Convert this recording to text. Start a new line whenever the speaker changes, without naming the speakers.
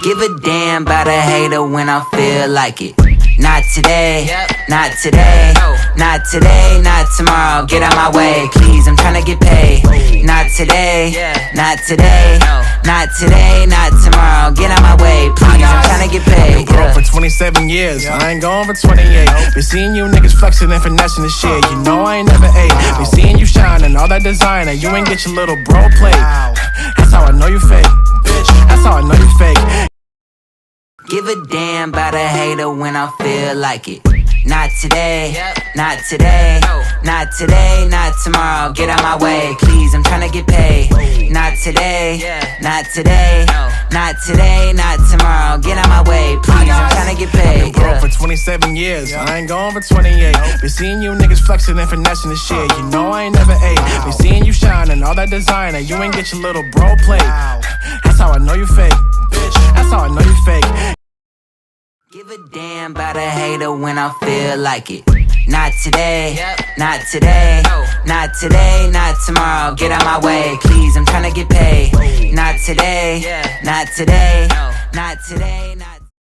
Give a damn about a hater when I feel like it. Not today, not today, not today, not tomorrow. Get out my way, please, I'm tryna get paid. Not today, not today, not today, not tomorrow. Get out my way, please, I'm tryna get paid.
Bro, for 27 years, I ain't going for 28. Been seeing you niggas flexing and finessing the shit. You know I ain't never ate. Been seeing you shining, all that designer. You ain't get your little bro plate. That's how I know you fake, bitch. That's how I know you fake.
Give a damn about a hater when I feel like it. Not today, not today, not today, not tomorrow. Get out my way, please, I'm tryna get paid. Not today, not today, not today, not tomorrow. Get out my way, please, I'm tryna get paid.
Bro, for 27 years, I ain't going for 28. Been seeing you niggas flexing and finessing the shit. You know I ain't never ate. Been seeing you shining, all that designer. You ain't get your little bro plate. That's how I know you fake, bitch. That's how I know you fake.
Give a damn about a hater when I feel like it. Not today, not today, not today, not tomorrow. Get out my way, please, I'm tryna get paid. Not today, not today, not today, not